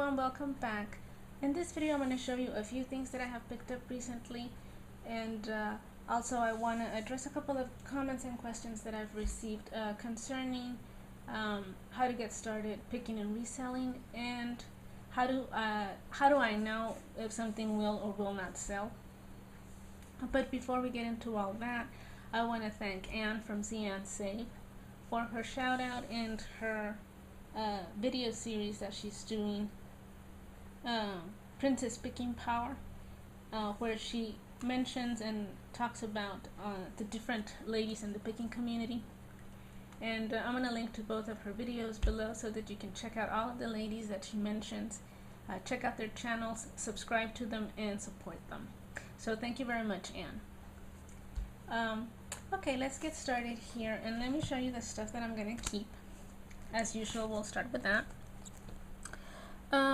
and welcome back. In this video I'm going to show you a few things that I have picked up recently, and also I want to address a couple of comments and questions that I've received concerning how to get started picking and reselling, and how do I know if something will or will not sell. But before we get into all that, I want to thank Anne from SeeAnneSave for her shout out and her video series that she's doing, Princess Picking Power, where she mentions and talks about the different ladies in the picking community. And I'm going to link to both of her videos below so that you can check out all of the ladies that she mentions, check out their channels, subscribe to them, and support them. So thank you very much, Anne. Okay, let's get started here, and let me show you the stuff that I'm going to keep. As usual, we'll start with that.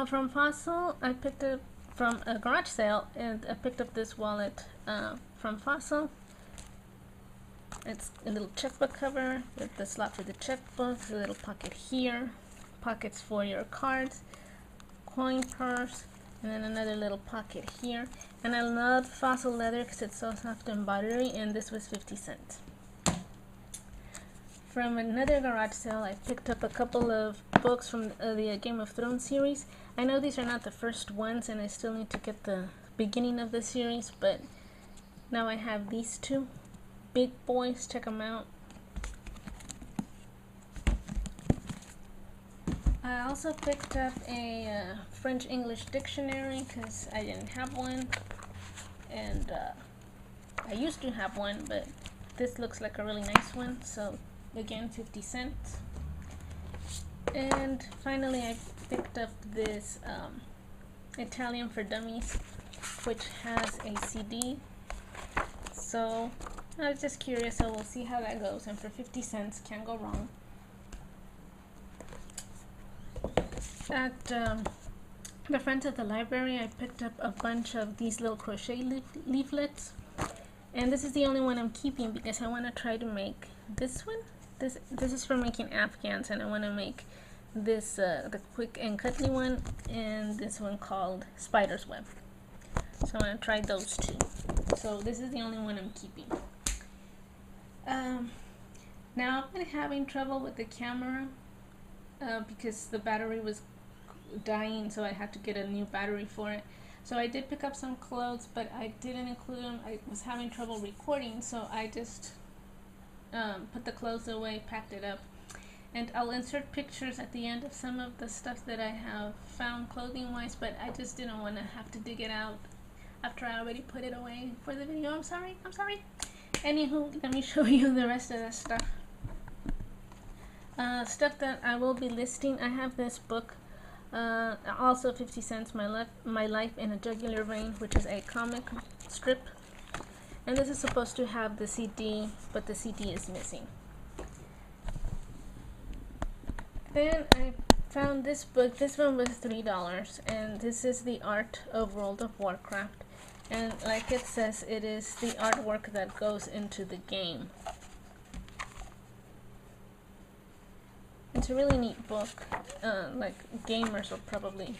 From Fossil, I picked up from a garage sale, and I picked up this wallet from Fossil. It's a little checkbook cover with the slot for the checkbook, a little pocket here, pockets for your cards, coin purse, and then another little pocket here. And I love Fossil leather because it's so soft and buttery, and this was 50 cents. From another garage sale, I picked up a couple of books from the Game of Thrones series. I know these are not the first ones, and I still need to get the beginning of the series, but now I have these two. Big boys, check them out. I also picked up a French-English dictionary because I didn't have one, and I used to have one, but this looks like a really nice one, so again 50 cents. And finally I picked up this Italian for Dummies, which has a CD, so I was just curious, so we'll see how that goes, and for 50 cents, can't go wrong. At the Friends at the Library, I picked up a bunch of these little crochet leaflets, and this is the only one I'm keeping because I want to try to make this one. This is for making Afghans, and I want to make this the quick and cuddly one, and this one called Spider's Web. So I want to try those two. So this is the only one I'm keeping. Now I've been having trouble with the camera because the battery was dying, so I had to get a new battery for it. So I did pick up some clothes, but I didn't include them. I was having trouble recording, so I just put the clothes away, packed it up, and I'll insert pictures at the end of some of the stuff that I have found clothing wise, but I just didn't want to have to dig it out after I already put it away for the video. I'm sorry. Anywho, let me show you the rest of the stuff. Stuff that I will be listing. I have this book, also 50 cents, My Life in a Jugular Vein, which is a comic strip. And this is supposed to have the CD, but the CD is missing. Then I found this book. This one was $3, and this is The Art of World of Warcraft. And like it says, it is the artwork that goes into the game. It's a really neat book. Like gamers will probably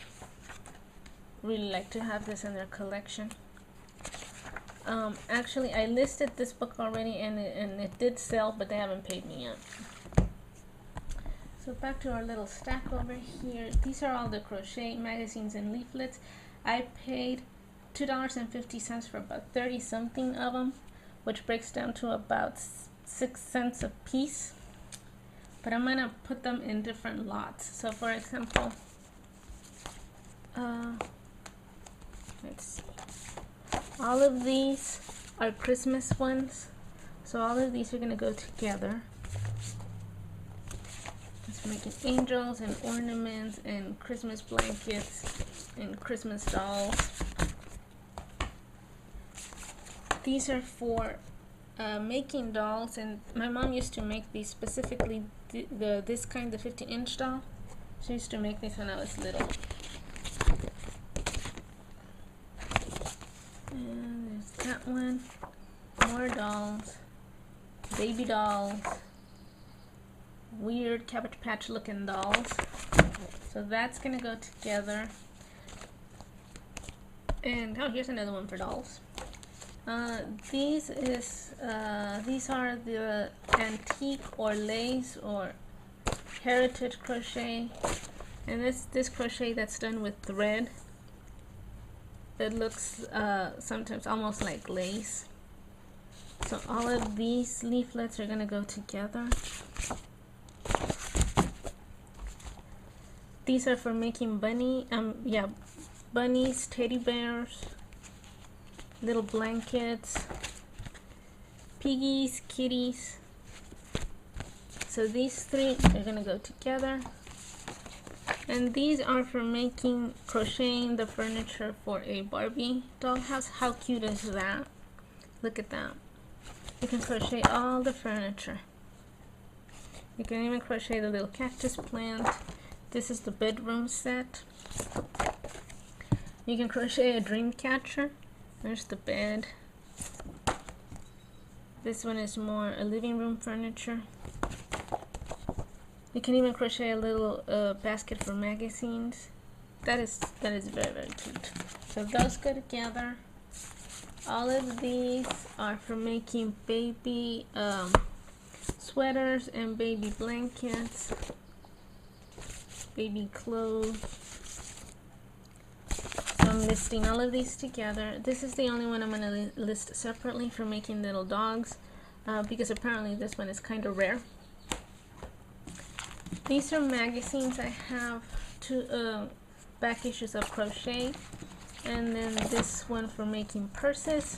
really like to have this in their collection. Actually, I listed this book already, and it did sell, but they haven't paid me yet. So back to our little stack over here. These are all the crochet magazines and leaflets. I paid $2.50 for about 30 something of them, which breaks down to about 6 cents a piece. But I'm gonna put them in different lots. So for example, let's see. All of these are Christmas ones, so all of these are going to go together. Just making angels and ornaments and Christmas blankets and Christmas dolls. These are for making dolls, and my mom used to make these, specifically this kind, the 50-inch doll. She used to make these when I was little. And there's that one. More dolls. Baby dolls. Weird Cabbage Patch looking dolls. So that's gonna go together. And oh, here's another one for dolls. These are the antique or lace or heritage crochet, and this crochet that's done with thread. It looks sometimes almost like lace. So all of these leaflets are gonna go together. These are for making bunnies, teddy bears, little blankets, piggies, kitties. So these three are gonna go together. And these are for making, crocheting the furniture for a Barbie dollhouse. How cute is that? Look at that. You can crochet all the furniture. You can even crochet the little cactus plant. This is the bedroom set. You can crochet a dream catcher. There's the bed. This one is more a living room furniture. You can even crochet a little basket for magazines. That is very, very cute. So those go together. All of these are for making baby sweaters and baby blankets, baby clothes. So I'm listing all of these together. This is the only one I'm going to list separately for making little dogs, because apparently this one is kind of rare. These are magazines. I have two back issues of crochet, and then this one for making purses,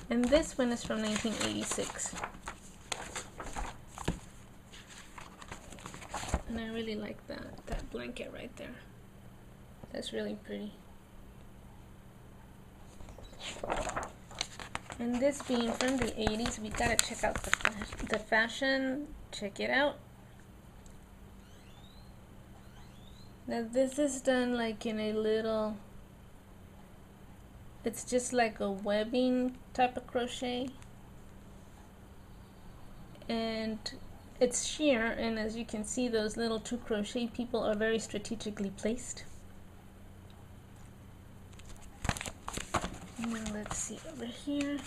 and this one is from 1986. And I really like that blanket right there. That's really pretty. And this being from the 80s, we gotta check out the fashion. Check it out. Now this is done like in a little, it's just like a webbing type of crochet, and it's sheer, and as you can see, those little two crochet people are very strategically placed. Now let's see over here.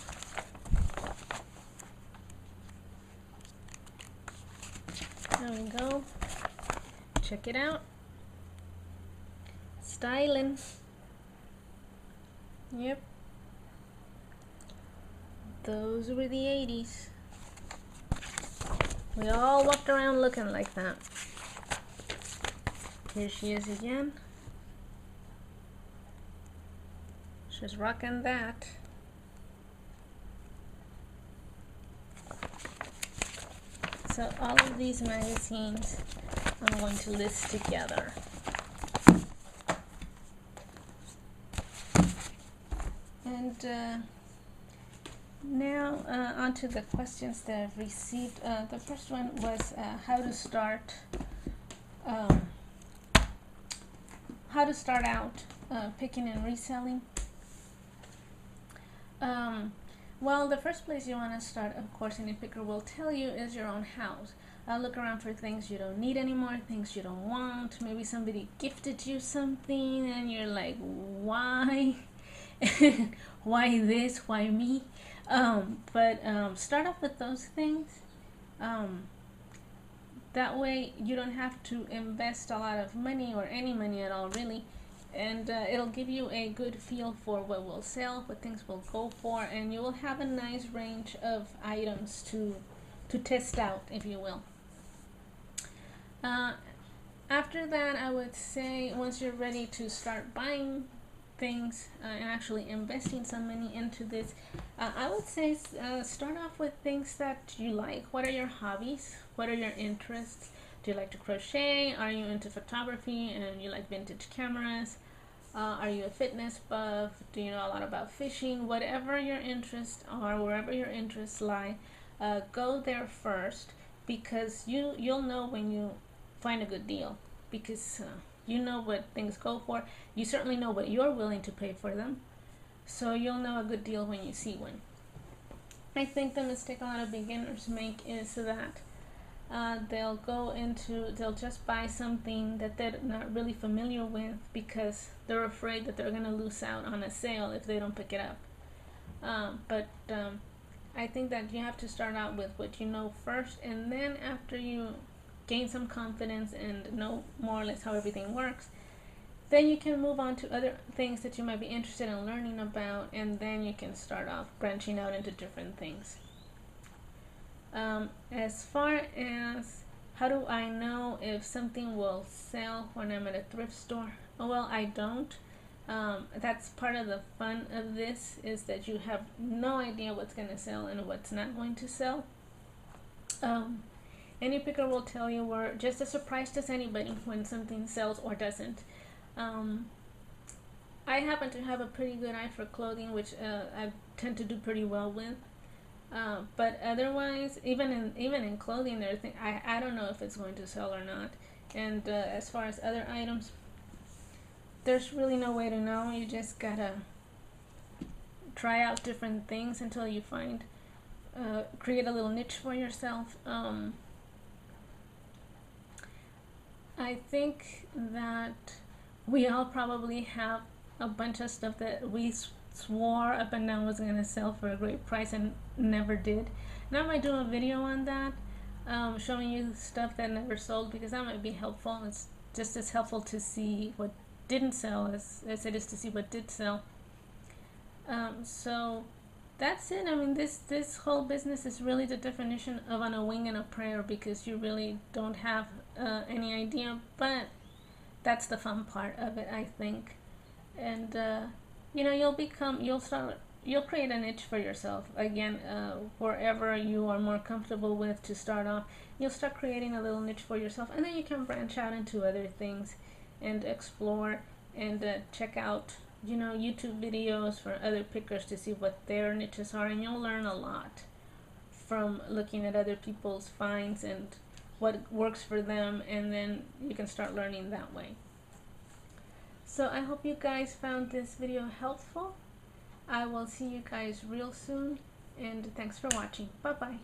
There we go. Check it out. Styling. Yep. Those were the 80s. We all walked around looking like that. Here she is again. She's rocking that. So all of these magazines I'm going to list together. And now on to the questions that I've received. The first one was how to start out picking and reselling. Well, the first place you want to start, of course, any picker will tell you, is your own house. Look around for things you don't need anymore, things you don't want. Maybe somebody gifted you something and you're like, why? Why this? Why me? But start off with those things. That way you don't have to invest a lot of money or any money at all, really. And it'll give you a good feel for what will sell, what things will go for, and you will have a nice range of items to test out, if you will. After that, I would say once you're ready to start buying things and actually investing some money into this, I would say start off with things that you like. What are your hobbies? What are your interests? Do you like to crochet? Are you into photography and you like vintage cameras? Are you a fitness buff? Do you know a lot about fishing? Whatever your interests are, wherever your interests lie, go there first, because you'll know when you find a good deal, because you know what things go for. You certainly know what you're willing to pay for them, so you'll know a good deal when you see one. I think the mistake a lot of beginners make is that they'll just buy something that they're not really familiar with because they're afraid that they're going to lose out on a sale if they don't pick it up. But I think that you have to start out with what you know first, and then after you gain some confidence and know more or less how everything works, then you can move on to other things that you might be interested in learning about, and then you can start off branching out into different things. As far as how do I know if something will sell when I'm at a thrift store? Well, I don't. That's part of the fun of this, is that you have no idea what's going to sell and what's not going to sell. Any picker will tell you we're just as surprised as anybody when something sells or doesn't. I happen to have a pretty good eye for clothing, which I tend to do pretty well with. But otherwise, even in clothing, I don't know if it's going to sell or not. And as far as other items, there's really no way to know. You just gotta try out different things until you find, create a little niche for yourself. I think that we all probably have a bunch of stuff that we swore up and down was going to sell for a great price and never did. And I might do a video on that, showing you stuff that never sold, because that might be helpful. It's just as helpful to see what didn't sell as it is to see what did sell. So that's it. I mean, this whole business is really the definition of on a wing and a prayer, because you really don't have any idea, but that's the fun part of it, I think. And you know, you'll create a niche for yourself again, wherever you are more comfortable with to start off. You'll start creating a little niche for yourself, and then you can branch out into other things and explore and check out, you know, YouTube videos for other pickers to see what their niches are, and you'll learn a lot from looking at other people's finds and what works for them, and then you can start learning that way. So I hope you guys found this video helpful. I will see you guys real soon, and thanks for watching. Bye bye.